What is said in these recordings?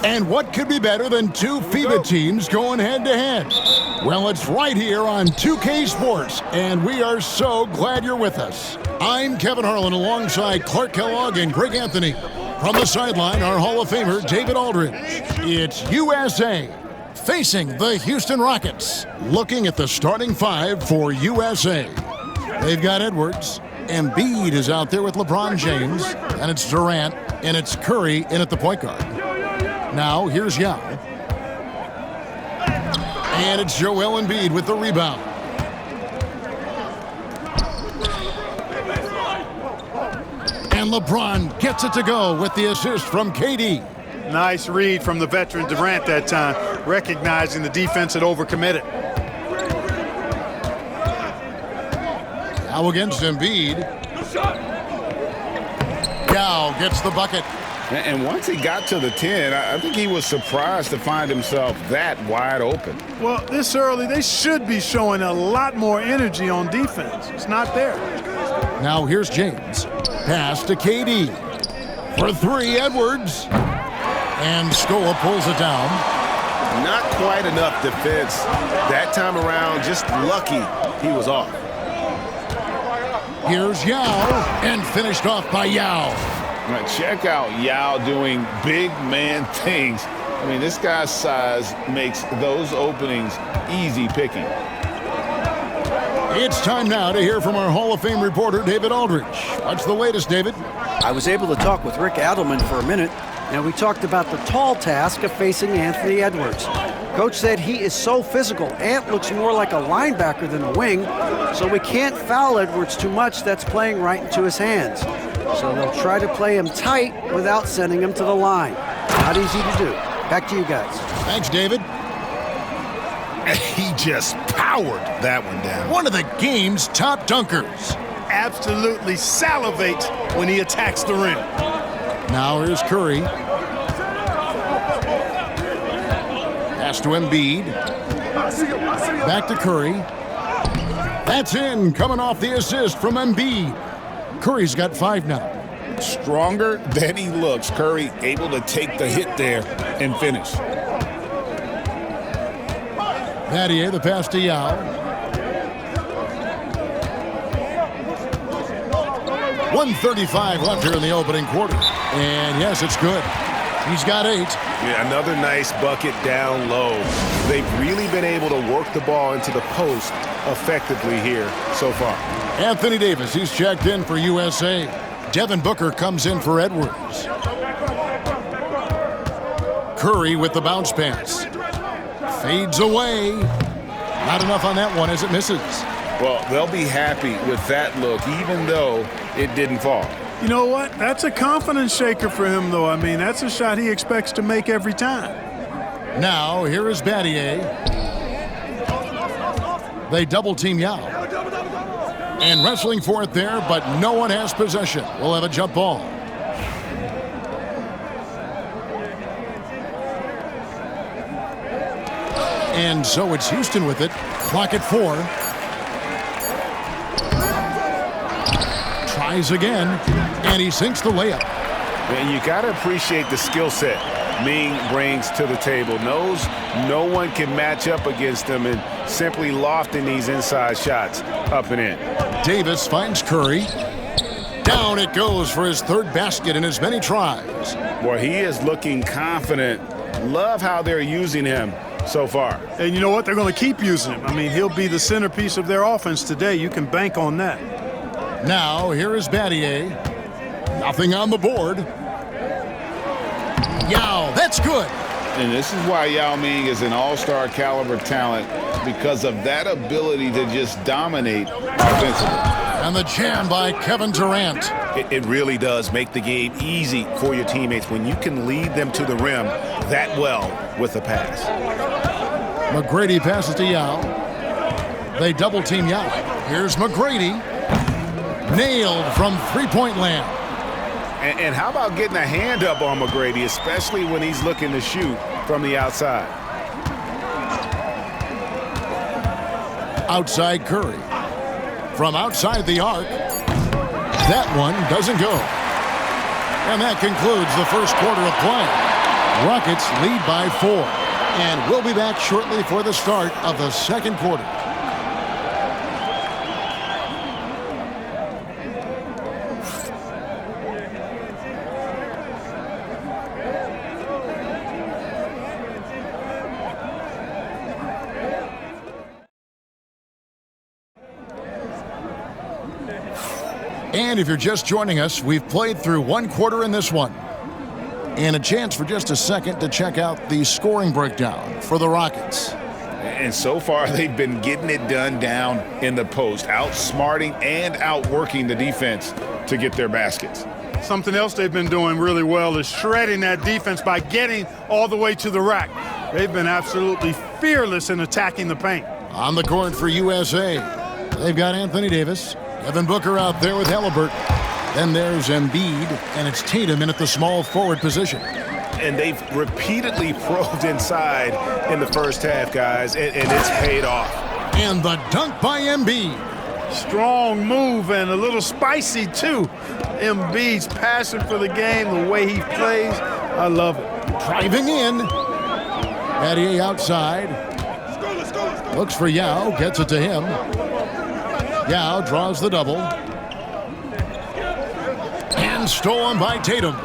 And what could be better than two FIBA teams going head-to-head? Well, it's right here on 2K Sports, and we are so glad you're with us. I'm Kevin Harlan alongside Clark Kellogg and Greg Anthony. From the sideline, our Hall of Famer, David Aldridge. It's USA facing the Houston Rockets. Looking at the starting five for USA. They've got Edwards. Embiid is out there with LeBron James. And it's Durant. And it's Curry in at the point guard. Now, here's Yao. And it's Joel Embiid with the rebound. And LeBron gets it to go with the assist from KD. Nice read from the veteran Durant that time, recognizing the defense had overcommitted. Now against Embiid. Yao gets the bucket. And once he got to the 10, I think he was surprised to find himself that wide open. Well, this early, they should be showing a lot more energy on defense. It's not there. Now here's James. Pass to KD. For three, Edwards. And Scola pulls it down. Not quite enough defense that time around. Just lucky he was off. Here's Yao. And finished off by Yao. Now check out Yao doing big man things. I mean, this guy's size makes those openings easy picking. It's time now to hear from our Hall of Fame reporter, David Aldridge. What's the latest, David? I was able to talk with Rick Adelman for a minute, and we talked about the tall task of facing Anthony Edwards. Coach said he is so physical. Ant looks more like a linebacker than a wing, so we can't foul Edwards too much. That's playing right into his hands. So they'll try to play him tight without sending him to the line. Not easy to do. Back to you guys. Thanks, David. He just powered that one down. One of the game's top dunkers. Absolutely salivates when he attacks the rim. Now here's Curry. Pass to Embiid. Back to Curry. That's in, coming off the assist from Embiid. Curry's got 5 now. Stronger than he looks. Curry able to take the hit there and finish. Battier, the pass to Yao. 1:35 left here in the opening quarter. And yes, it's good. He's got 8. Yeah, another nice bucket down low. They've really been able to work the ball into the post effectively here so far. Anthony Davis, he's checked in for USA. Devin Booker comes in for Edwards. Curry with the bounce pass. Fades away. Not enough on that one as it misses. Well, they'll be happy with that look, even though it didn't fall. You know what? That's a confidence shaker for him, though. I mean, that's a shot he expects to make every time. Now, here is Battier. They double-team Yao. And wrestling for it there, but no one has possession. We'll have a jump ball. And so it's Houston with it. Clock at 4. Tries again, and he sinks the layup. And you got to appreciate the skill set Ming brings to the table. Knows no one can match up against him and simply lofting these inside shots up and in. Davis finds Curry. Down it goes for his 3rd basket in as many tries. Well, he is looking confident. Love how they're using him so far. And you know what? They're going to keep using him. I mean, he'll be the centerpiece of their offense today. You can bank on that. Now, here is Battier. Nothing on the board. Yao, that's good. And this is why Yao Ming is an all-star caliber talent, because of that ability to just dominate offensively. And the jam by Kevin Durant. It really does make the game easy for your teammates when you can lead them to the rim that well with a pass. McGrady passes to Yao. They double-team Yao. Here's McGrady. Nailed from three-point land. And how about getting a hand up on McGrady, especially when he's looking to shoot from the outside? Outside Curry. From outside the arc. That one doesn't go. And that concludes the first quarter of play. Rockets lead by 4. And we'll be back shortly for the start of the second quarter. And if you're just joining us, we've played through one quarter in this one. And a chance for just a second to check out the scoring breakdown for the Rockets. And so far, they've been getting it done down in the post, outsmarting and outworking the defense to get their baskets. Something else they've been doing really well is shredding that defense by getting all the way to the rack. They've been absolutely fearless in attacking the paint. On the court for USA, they've got Anthony Davis, Devin Booker out there with Halliburton. Then there's Embiid, and it's Tatum in at the small forward position. And they've repeatedly probed inside in the first half, guys, and it's paid off. And the dunk by Embiid. Strong move and a little spicy, too. Embiid's passion for the game, the way he plays, I love it. Driving in. Battier outside. Looks for Yao, gets it to him. Yao draws the double. And stolen by Tatum.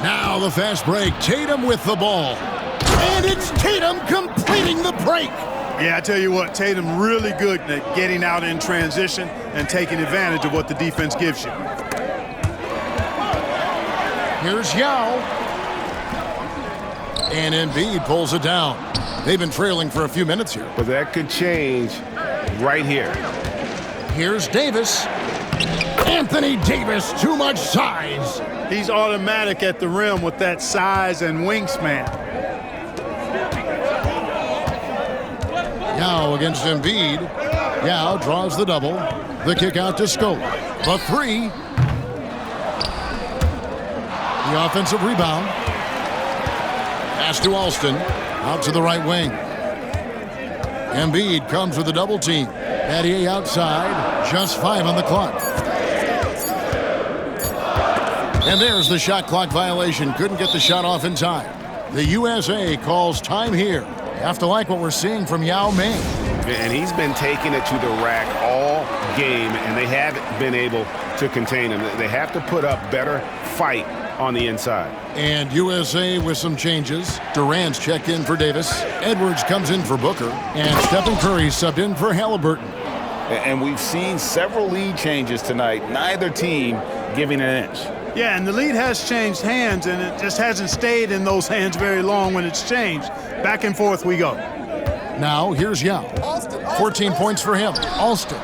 Now the fast break. Tatum with the ball. And it's Tatum completing the break. Yeah, I tell you what, Tatum really good at getting out in transition and taking advantage of what the defense gives you. Here's Yao. And Embiid pulls it down. They've been trailing for a few minutes here. But that could change right here. Here's Davis. Anthony Davis, too much size. He's automatic at the rim with that size and wingspan. Yao against Embiid. Yao draws the double. The kick out to Scope. The three. The offensive rebound. Pass to Alston. Out to the right wing. Embiid comes with a double team. Battier outside. Just 5 on the clock. And there's the shot clock violation. Couldn't get the shot off in time. The USA calls time here. You have to like what we're seeing from Yao Ming. And he's been taking it to the rack all game, and they haven't been able to contain him. They have to put up better fight on the inside. And USA with some changes. Durant's checked in for Davis. Edwards comes in for Booker. And Stephen Curry subbed in for Halliburton. And we've seen several lead changes tonight. Neither team giving an inch. Yeah, and the lead has changed hands, and it just hasn't stayed in those hands very long when it's changed. Back and forth we go. Now here's Yao. 14 points for him. Alston.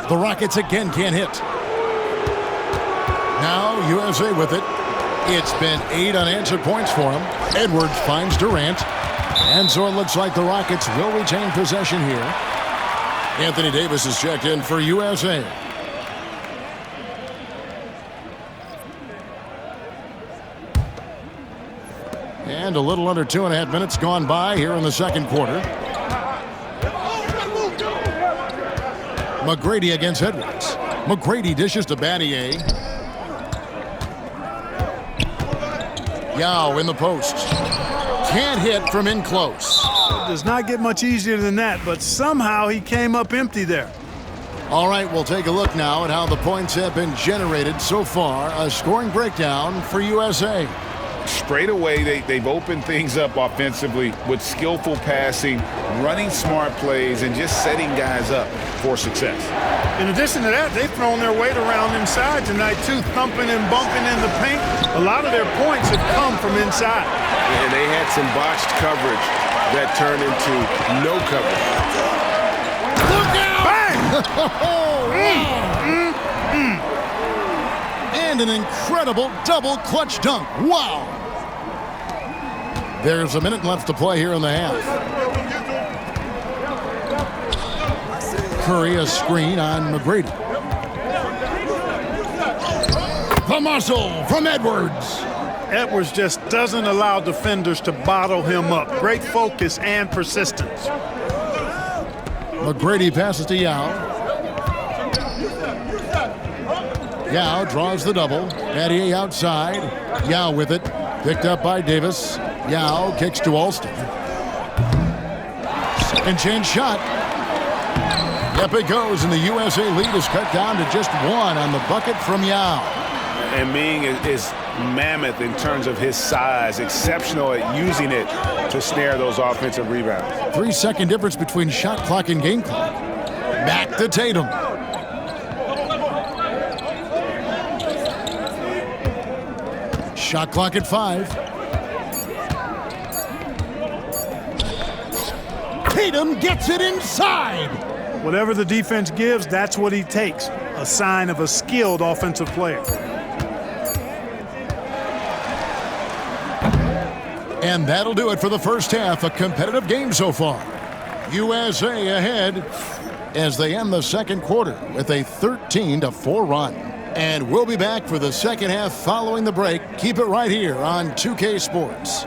The Rockets again can't hit. Now USA with it. It's been 8 unanswered points for him. Edwards finds Durant. And so it looks like the Rockets will retain possession here. Anthony Davis is checked in for USA. And a little under 2.5 minutes gone by here in the second quarter. McGrady against Edwards. McGrady dishes to Battier. Yao in the post. Can't hit from in close. It does not get much easier than that, but somehow he came up empty there. All right, we'll take a look now at how the points have been generated so far. A scoring breakdown for USA. Straight away, they've opened things up offensively with skillful passing, running smart plays, and just setting guys up for success. In addition to that, they've thrown their weight around inside tonight, too, thumping and bumping in the paint. A lot of their points have come from inside. And they had some botched coverage that turned into no coverage. Look out! Bang! And an incredible double clutch dunk. Wow! There's a minute left to play here in the half. Curry a screen on McGrady. The muscle from Edwards. Edwards just doesn't allow defenders to bottle him up. Great focus and persistence. McGrady passes to Yao. Yao draws the double. Battier outside. Yao with it. Picked up by Davis. Yao kicks to Alston. Second chance shot. Yep, it goes, and the USA lead is cut down to just one on the bucket from Yao. And Ming is mammoth in terms of his size, exceptional at using it to snare those offensive rebounds. 3-second difference between shot clock and game clock. Back to Tatum. Shot clock at 5. Tatum gets it inside. Whatever the defense gives, that's what he takes. A sign of a skilled offensive player. And that'll do it for the first half. A competitive game so far. USA ahead as they end the second quarter with a 13-4 run. And we'll be back for the second half following the break. Keep it right here on 2K Sports.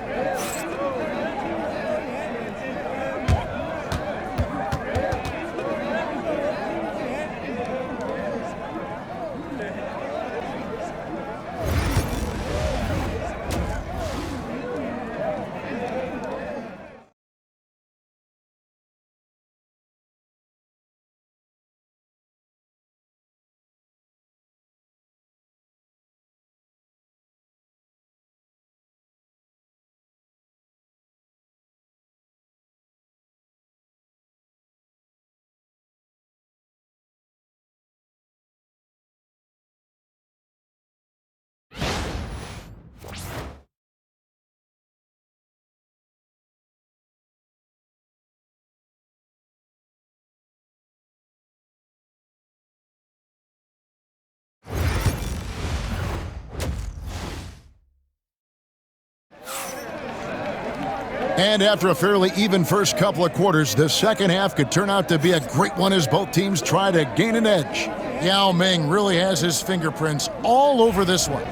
And after a fairly even first couple of quarters, the second half could turn out to be a great one as both teams try to gain an edge. Yao Ming really has his fingerprints all over this one.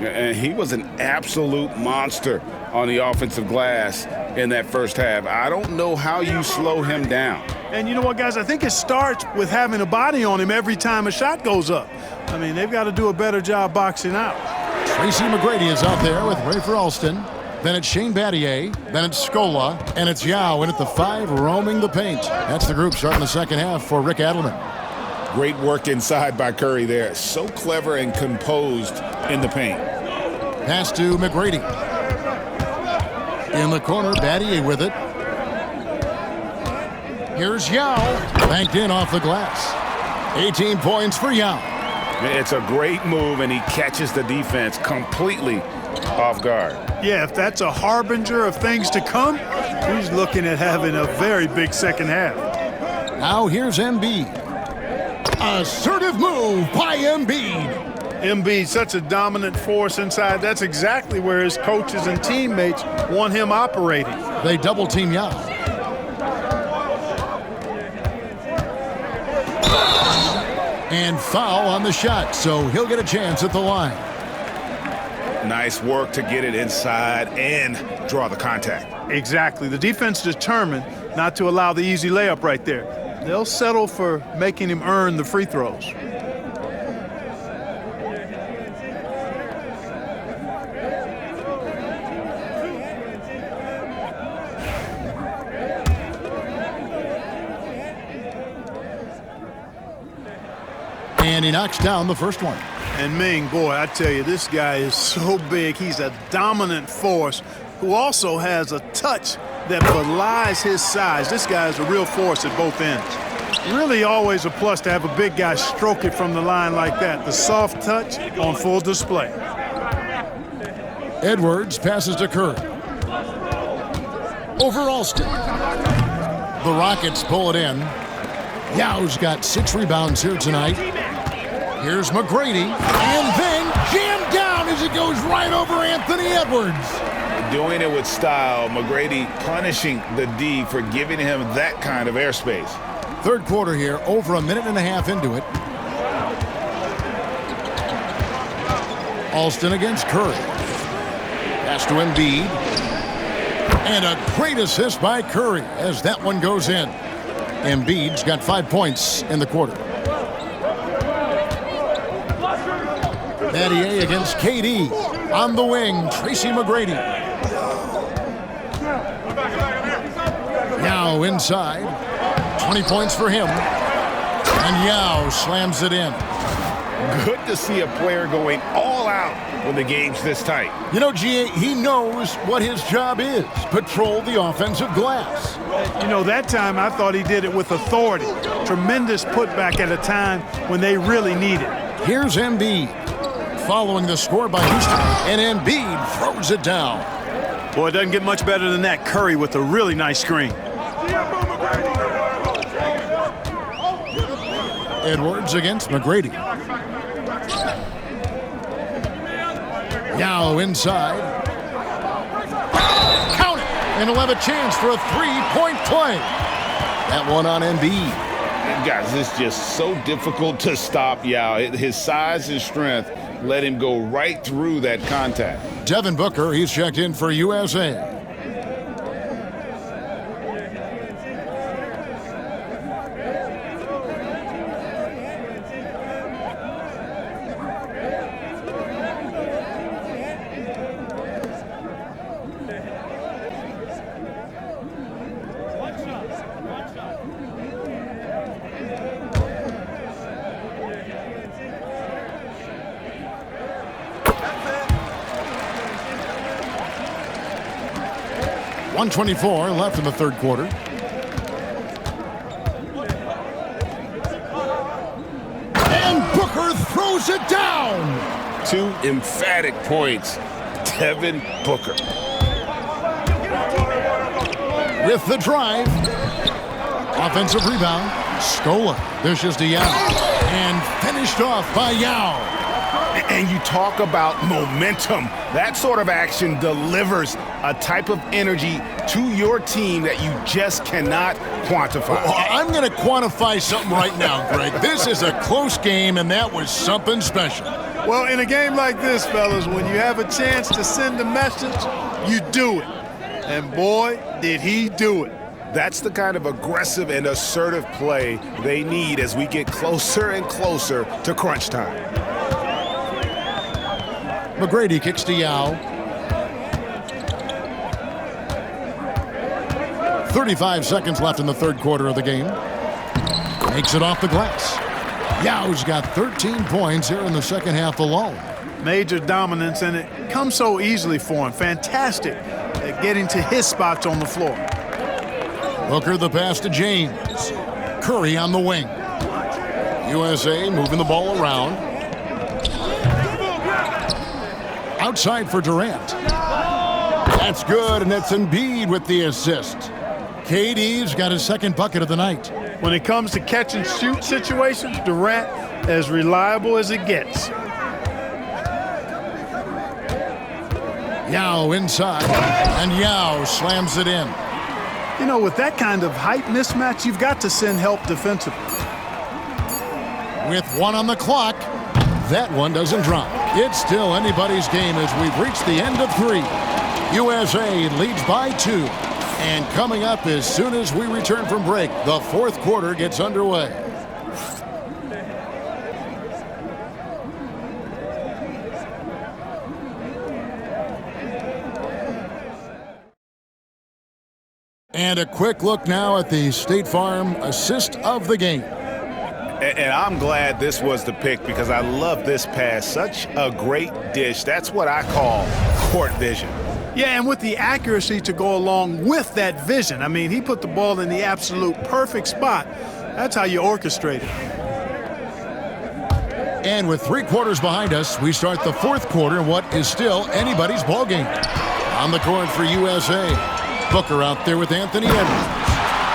And he was an absolute monster on the offensive glass in that first half. I don't know how you slow him down. And you know what, guys? I think it starts with having a body on him every time a shot goes up. I mean, they've got to do a better job boxing out. Tracy McGrady is out there with Rafer Alston. Then it's Shane Battier, then it's Scola, and it's Yao in at the 5, roaming the paint. That's the group starting the second half for Rick Adelman. Great work inside by Curry there. So clever and composed in the paint. Pass to McGrady. In the corner, Battier with it. Here's Yao, banked in off the glass. 18 points for Yao. It's a great move, and he catches the defense completely off guard. Yeah, if that's a harbinger of things to come, he's looking at having a very big second half. Now here's Embiid. Assertive move by Embiid. Embiid, such a dominant force inside. That's exactly where his coaches and teammates want him operating. They double team Yao. And foul on the shot, so he'll get a chance at the line. Nice work to get it inside and draw the contact. Exactly. The defense determined not to allow the easy layup right there. They'll settle for making him earn the free throws. And he knocks down the first one. And Ming, boy, I tell you, this guy is so big. He's a dominant force who also has a touch that belies his size. This guy is a real force at both ends. Really always a plus to have a big guy stroke it from the line like that. The soft touch on full display. Edwards passes to Curry. Over Alston. The Rockets pull it in. Yao's got 6 rebounds here tonight. Here's McGrady, and then jammed down as it goes right over Anthony Edwards. Doing it with style. McGrady punishing the D for giving him that kind of airspace. Third quarter here, over a minute and a half into it. Alston against Curry. Pass to Embiid. And a great assist by Curry as that one goes in. Embiid's got 5 points in the quarter. Battier against KD. On the wing, Tracy McGrady. Yao inside. 20 points for him. And Yao slams it in. Good to see a player going all out when the game's this tight. You know, G.A., he knows what his job is. Patrol the offensive glass. You know, that time I thought he did it with authority. Tremendous putback at a time when they really need it. Here's Embiid. Following the score by Houston. And Embiid throws it down. Boy, it doesn't get much better than that. Curry with a really nice screen. Edwards against McGrady. Yao inside. Count it! And he'll have a chance for a three-point play. That one on Embiid. And guys, it's just so difficult to stop Yao. His size and strength let him go right through that contact. Devin Booker, he's checked in for USA. .124 left in the third quarter. And Booker throws it down. 2 emphatic points. Devin Booker. With the drive. Offensive rebound. Scola. Dishes to Yao. And finished off by Yao. And you talk about momentum. That sort of action delivers a type of energy to your team that you just cannot quantify. Well, I'm going to quantify something right now, Greg. This is a close game, and that was something special. Well, in a game like this, fellas, when you have a chance to send a message, you do it. And boy, did he do it. That's the kind of aggressive and assertive play they need as we get closer and closer to crunch time. McGrady kicks to Yao. 35 seconds left in the third quarter of the game. Makes it off the glass. Yao's got 13 points here in the second half alone. Major dominance, and it comes so easily for him. Fantastic at getting to his spots on the floor. Booker the pass to James. Curry on the wing. USA moving the ball around. Outside for Durant. That's good, and that's Embiid with the assist. KD's got his second bucket of the night. When it comes to catch and shoot situations, Durant as reliable as it gets. Yao inside, and Yao slams it in. You know, with that kind of height mismatch, you've got to send help defensively. With one on the clock, that one doesn't drop. It's still anybody's game as we've reached the end of 3. USA leads by 2. And coming up as soon as we return from break, the fourth quarter gets underway. And a quick look now at the State Farm assist of the game. And I'm glad this was the pick because I love this pass. Such a great dish. That's what I call court vision. Yeah, and with the accuracy to go along with that vision. I mean, he put the ball in the absolute perfect spot. That's how you orchestrate it. And with 3 quarters behind us, we start the fourth quarter in what is still anybody's ball game. On the court for USA, Booker out there with Anthony Edwards.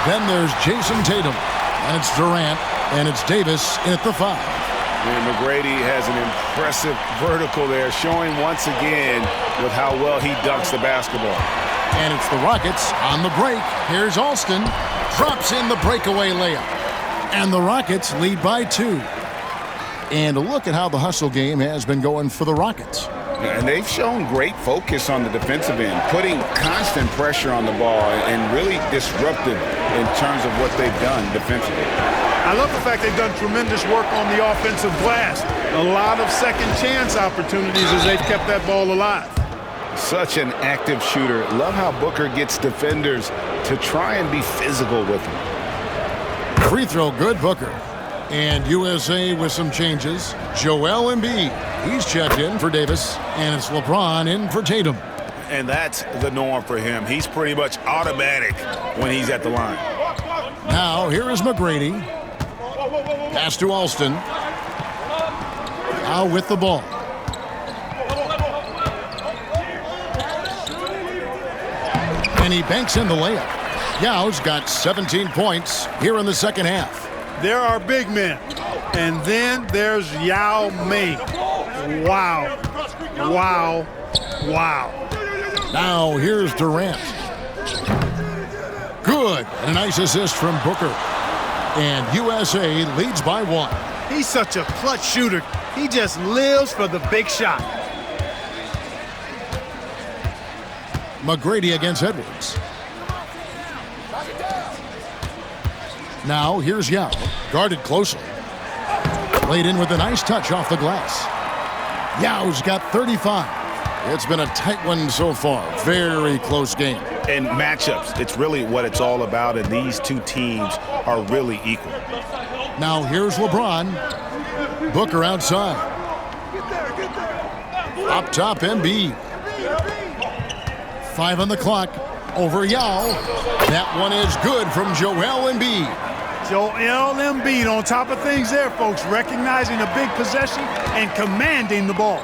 Then there's Jason Tatum, and it's Durant, and it's Davis in at the 5. And McGrady has an impressive vertical there, showing once again with how well he dunks the basketball. And it's the Rockets on the break. Here's Alston, drops in the breakaway layup. And the Rockets lead by 2. And look at how the hustle game has been going for the Rockets. And they've shown great focus on the defensive end, putting constant pressure on the ball and really disruptive in terms of what they've done defensively. I love the fact they've done tremendous work on the offensive glass. A lot of second chance opportunities as they've kept that ball alive. Such an active shooter. Love how Booker gets defenders to try and be physical with him. Free throw good, Booker. And USA with some changes. Joel Embiid, he's checked in for Davis. And it's LeBron in for Tatum. And that's the norm for him. He's pretty much automatic when he's at the line. Now, here is McGrady. Pass to Alston. Now with the ball. And he banks in the layup. Yao's got 17 points here in the second half. There are big men. And then there's Yao Ming. Wow. Wow. Wow. Now here's Durant. Good. And a nice assist from Booker. And USA leads by 1. He's such a clutch shooter. He just lives for the big shot. McGrady against Edwards. Now here's Yao, guarded closely. Laid in with a nice touch off the glass. Yao's got 35. It's been a tight one so far. Very close game. In matchups, it's really what it's all about, and these two teams are really equal. Now here's LeBron. Booker outside. Up top, Embiid. 5 on the clock. Over Yao. That one is good from Joel Embiid. Joel Embiid on top of things there, folks. Recognizing a big possession and commanding the ball.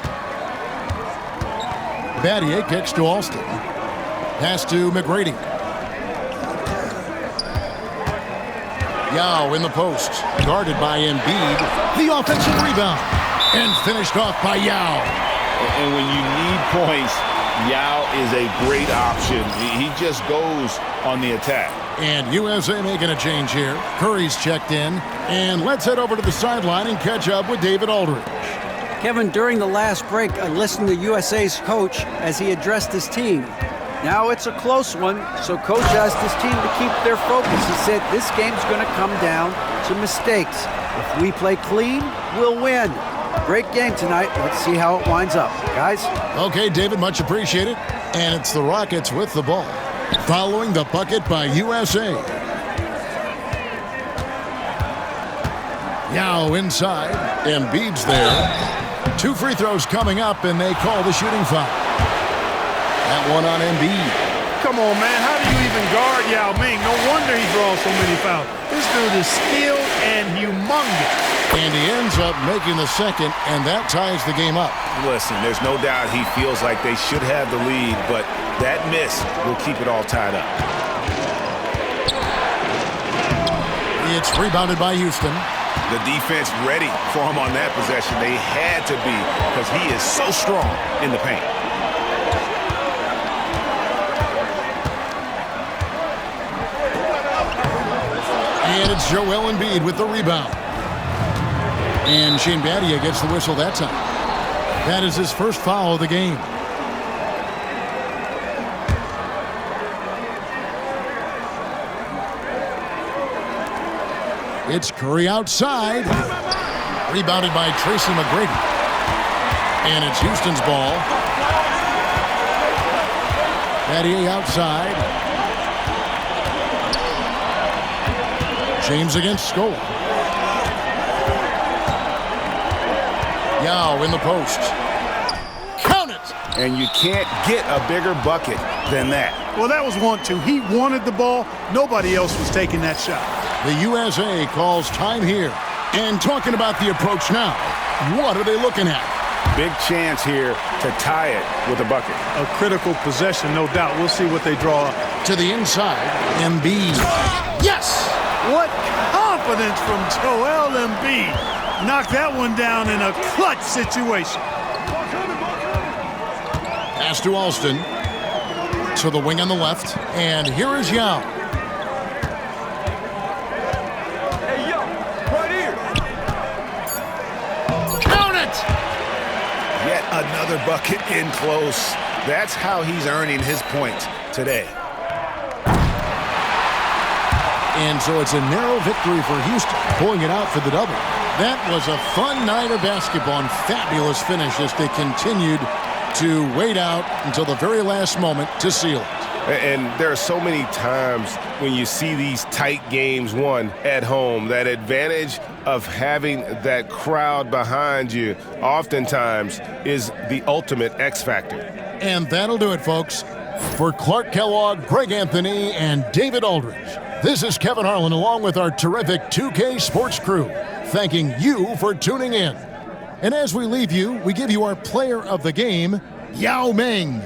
Battier kicks to Alston. Pass to McGrady. Yao in the post. Guarded by Embiid. The offensive rebound. And finished off by Yao. And when you need points, Yao is a great option. He just goes on the attack. And USA making a change here. Curry's checked in. And let's head over to the sideline and catch up with David Aldridge. Kevin, during the last break, I listened to USA's coach as he addressed his team. Now it's a close one, so coach asked his team to keep their focus. He said this game's going to come down to mistakes. If we play clean, we'll win. Great game tonight. Let's see how it winds up. Guys? Okay, David, much appreciated. And it's the Rockets with the ball. Following the bucket by USA. Yao inside. Embiid's there. 2 free throws coming up, and they call the shooting foul. That one on Embiid. Come on, man. How do you even guard Yao Ming? No wonder he draws so many fouls. This dude is skilled and humongous. And he ends up making the second, and that ties the game up. Listen, there's no doubt he feels like they should have the lead, but that miss will keep it all tied up. It's rebounded by Houston. The defense ready for him on that possession. They had to be because he is so strong in the paint. And it's Joel Embiid with the rebound. And Shane Battier gets the whistle that time. That is his first foul of the game. It's Curry outside. Rebounded by Tracy McGrady. And it's Houston's ball. Battier outside. James against Scola. Yao in the post. Count it! And you can't get a bigger bucket than that. Well, that was 1-2. He wanted the ball. Nobody else was taking that shot. The USA calls time here. And talking about the approach now, what are they looking at? Big chance here to tie it with a bucket. A critical possession, no doubt. We'll see what they draw up. To the inside, Embiid. Yes! What confidence from Joel Embiid. Knocked that one down in a clutch situation. Pass to Alston. To the wing on the left. And here is Yao. Hey, yo, right here. Count it! Yet another bucket in close. That's how he's earning his points today. And so it's a narrow victory for Houston, pulling it out for the double. That was a fun night of basketball and fabulous finish as they continued to wait out until the very last moment to seal it. And there are so many times when you see these tight games won at home, that advantage of having that crowd behind you oftentimes is the ultimate X factor. And that'll do it, folks. For Clark Kellogg, Greg Anthony, and David Aldridge, this is Kevin Harlan along with our terrific 2K Sports crew, thanking you for tuning in. And as we leave you, we give you our player of the game, Yao Ming.